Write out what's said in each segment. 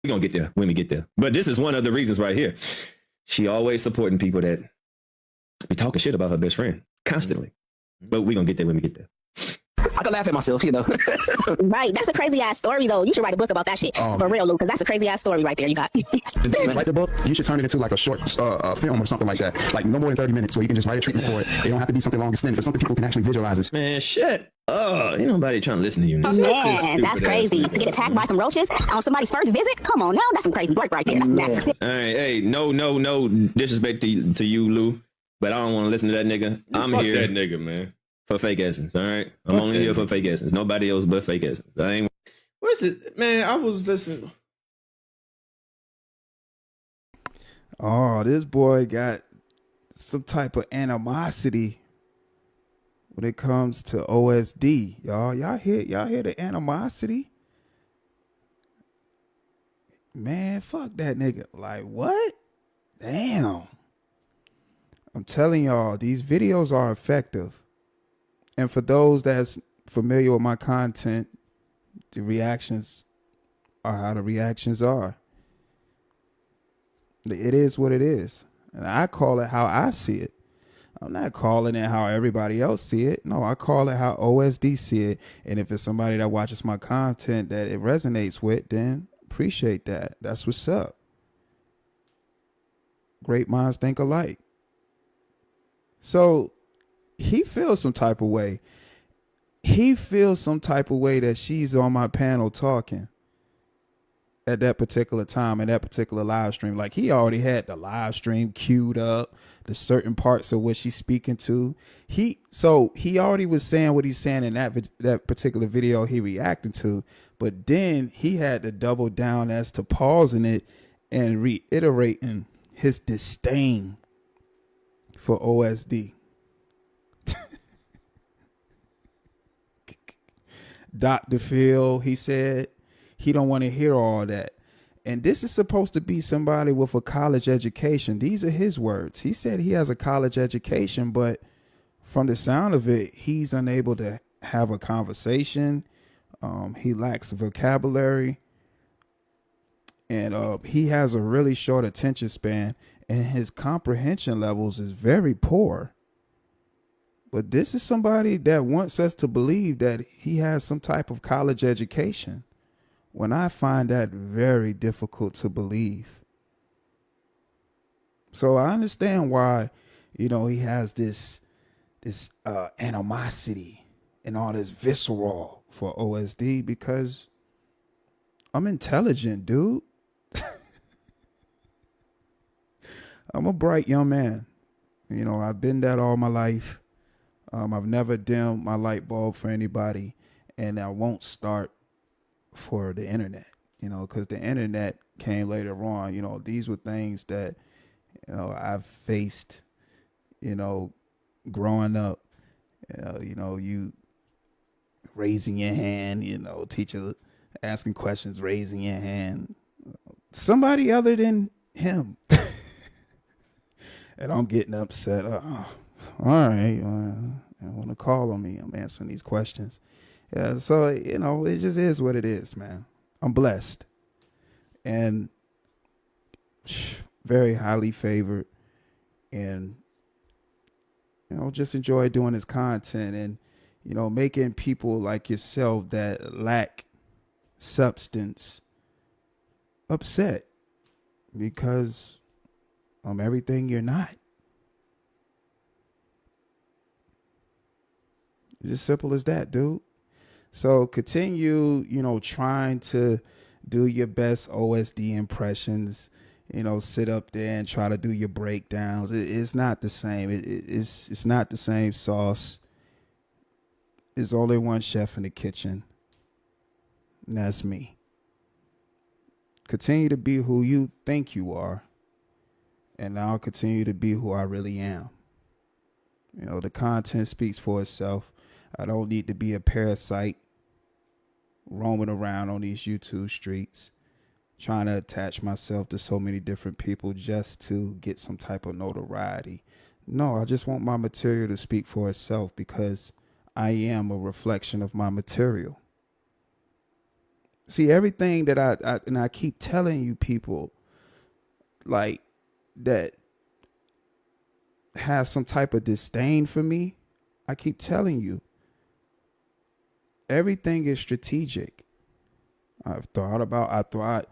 We're gonna get there when we get there. But this is one of the reasons right here. She always supporting people that be talking shit about her best friend constantly. But we're gonna get there when we get there. I could laugh at myself, you know. Right. That's a crazy ass story, though. You should write a book about that shit. For real, Luke, because that's a crazy ass story right there you got. Write the book, you should turn it into like a short film or something like that. Like no more than 30 minutes where you can just write a treatment for it. It don't have to be something long extended, but something people can actually visualize it. Man, shit. Ain't nobody trying to listen to you. Man, that's crazy. To get attacked by some roaches on somebody's first visit? Come on now, that's some crazy work right there. That's all right, hey, no disrespect to you, Lou, but I don't want to listen to that nigga. I'm here. That nigga, man. For fake essence, all right? I'm only here for fake essence. Nobody else but fake essence. I ain't. Where's it, man? I was listening. Oh, this boy got some type of animosity when it comes to OSD, y'all. Y'all hear the animosity? Man, fuck that nigga. Like, what? Damn. I'm telling y'all, these videos are effective. And for those that's familiar with my content, the reactions are how the reactions are. It is what it is. And I call it how I see it. I'm not calling it how everybody else see it. No, I call it how OSD see it. And if it's somebody that watches my content that it resonates with, then appreciate that. That's what's up. Great minds think alike. So he feels some type of way. He feels some type of way that she's on my panel talking at that particular time in that particular live stream. Like he already had the live stream queued up, the certain parts of what she's speaking to. He already was saying what he's saying in that particular video he reacted to, but then he had to double down as to pausing it and reiterating his disdain for OSD. Dr. Phil, he said he don't want to hear all that. And this is supposed to be somebody with a college education. These are his words. He said he has a college education, but from the sound of it, he's unable to have a conversation. He lacks vocabulary. And he has a really short attention span. And his comprehension levels is very poor. But this is somebody that wants us to believe that he has some type of college education, when I find that very difficult to believe. So I understand why, he has this animosity and all this visceral for OSD, because I'm intelligent, dude. I'm a bright young man. I've been that all my life. I've never dimmed my light bulb for anybody, and I won't start for the internet, because the internet came later on. These were things that, I've faced, growing up, you raising your hand, teacher asking questions, raising your hand, somebody other than him. And I'm getting upset. All right. I want to call on me. I'm answering these questions. Yeah. So, it just is what it is, man. I'm blessed and very highly favored, and, just enjoy doing this content and, making people like yourself that lack substance upset because I'm everything you're not. It's as simple as that, dude. So continue, trying to do your best OSD impressions, sit up there and try to do your breakdowns. It's not the same. It's not the same sauce. There's only one chef in the kitchen, and that's me. Continue to be who you think you are, and I'll continue to be who I really am. The content speaks for itself. I don't need to be a parasite roaming around on these YouTube streets, trying to attach myself to so many different people just to get some type of notoriety. No, I just want my material to speak for itself, because I am a reflection of my material. See, everything that I keep telling you people like that has some type of disdain for me, I keep telling you, everything is strategic. I thought about a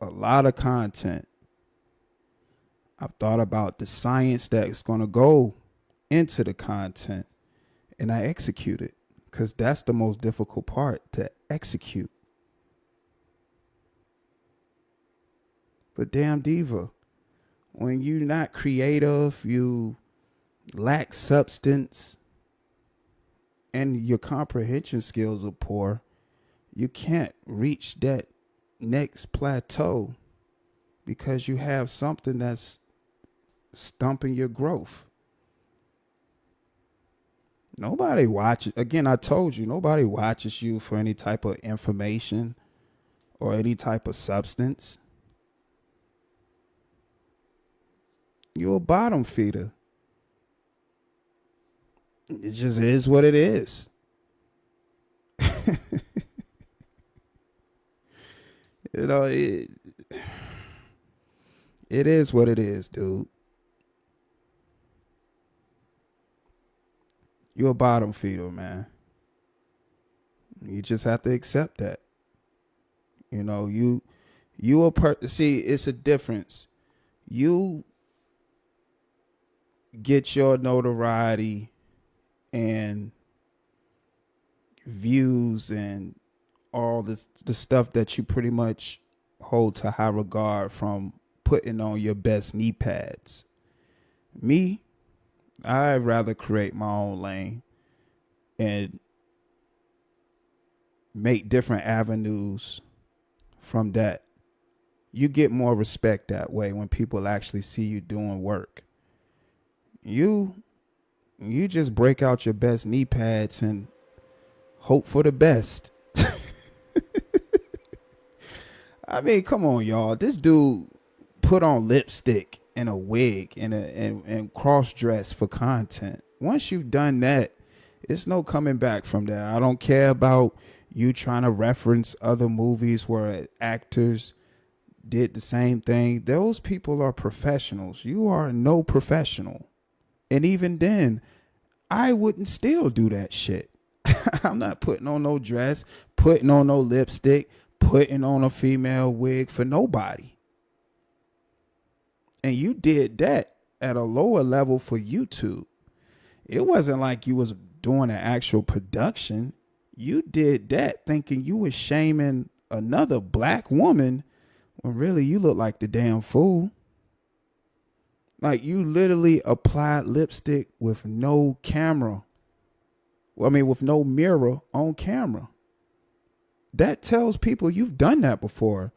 lot of content. I've thought about the science that's going to go into the content, and I execute it, because that's the most difficult part, to execute. But damn, Diva, when you're not creative, you lack substance, and your comprehension skills are poor, you can't reach that next plateau because you have something that's stumping your growth. Nobody watches. Again, I told you, nobody watches you for any type of information or any type of substance. You're a bottom feeder. It just is what it is. You know, it is what it is, dude. You're a bottom feeder, man. You just have to accept that. You know, you see, it's a difference. You get your notoriety and views and all the stuff that you pretty much hold to high regard from putting on your best knee pads. Me, I'd rather create my own lane and make different avenues from that. You get more respect that way when people actually see you doing work. You just break out your best knee pads and hope for the best. I mean, come on, y'all. This dude put on lipstick and a wig and cross dress for content. Once you've done that, it's no coming back from that. I don't care about you trying to reference other movies where actors did the same thing. Those people are professionals. You are no professional. And even then, I wouldn't still do that shit. I'm not putting on no dress, putting on no lipstick, putting on a female wig for nobody. And you did that at a lower level for YouTube. It wasn't like you was doing an actual production. You did that thinking you was shaming another black woman when really you look like the damn fool. Like, you literally applied lipstick with no camera. Well, I mean, with no mirror on camera. That tells people you've done that before,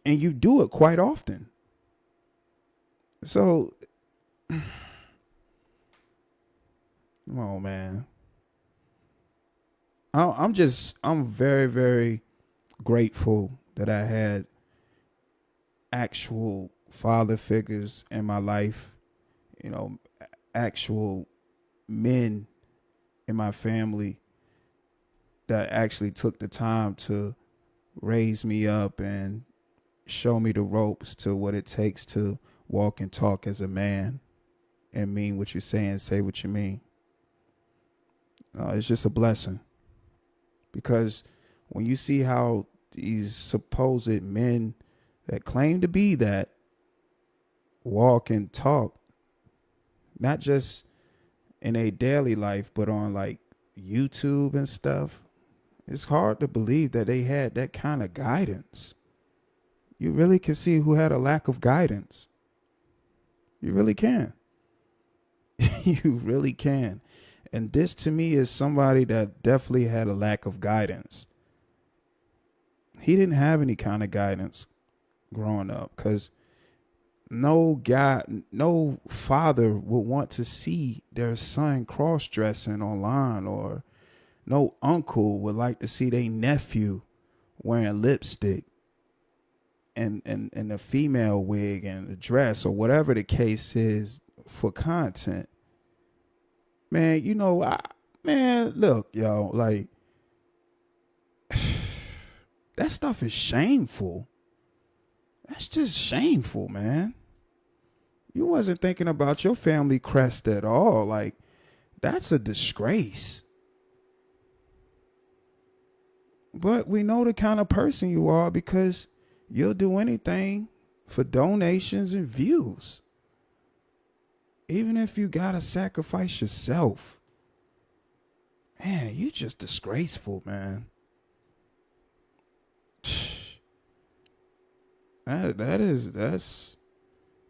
and you do it quite often. So, come on, man. I'm very, very grateful that I had actual father figures in my life, you know, actual men in my family that actually took the time to raise me up and show me the ropes to what it takes to walk and talk as a man and mean what you say and say what you mean. It's just a blessing, because when you see how these supposed men that claim to be that walk and talk, not just in a daily life, but on like YouTube and stuff, it's hard to believe that they had that kind of guidance. You really can see who had a lack of guidance. You really can. You really can. And this to me is somebody that definitely had a lack of guidance. He didn't have any kind of guidance growing up, because no father would want to see their son cross-dressing online, or no uncle would like to see their nephew wearing lipstick and a female wig and a dress, or whatever the case is, for content. Man, you know, man, look, yo, like, That stuff is shameful. That's just shameful, man. You wasn't thinking about your family crest at all. Like, that's a disgrace. But we know the kind of person you are because you'll do anything for donations and views. Even if you gotta sacrifice yourself. Man, you just disgraceful, man. That's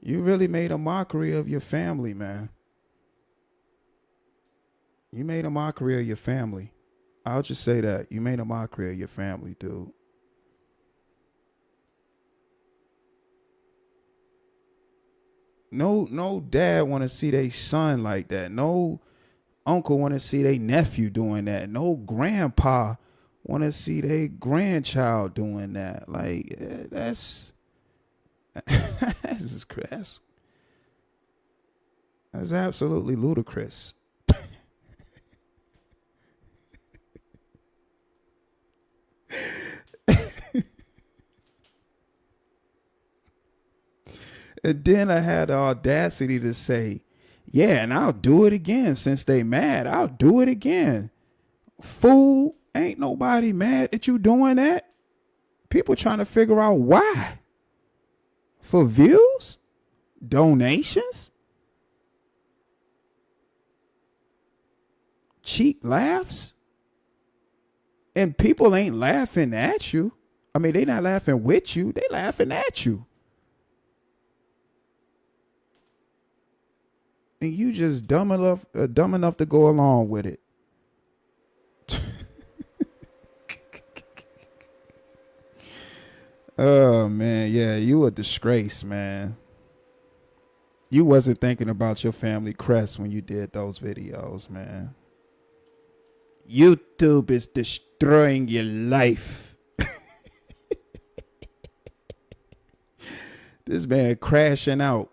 you really made a mockery of your family, man. You made a mockery of your family. I'll just say that. You made a mockery of your family, dude. No dad want to see their son like that. No uncle want to see their nephew doing that. No grandpa want to see their grandchild doing that. Like, that's absolutely ludicrous. And then I had the audacity to say, yeah, and I'll do it again. Since they mad, I'll do it again. Fool, ain't nobody mad at you doing that. People trying to figure out why. For views? Donations? Cheap laughs? And people ain't laughing at you. I mean, they not laughing with you. They laughing at you. And you just dumb enough to go along with it. Oh man, yeah, you a disgrace, man. You wasn't thinking about your family crest when you did those videos, man. YouTube is destroying your life. This man crashing out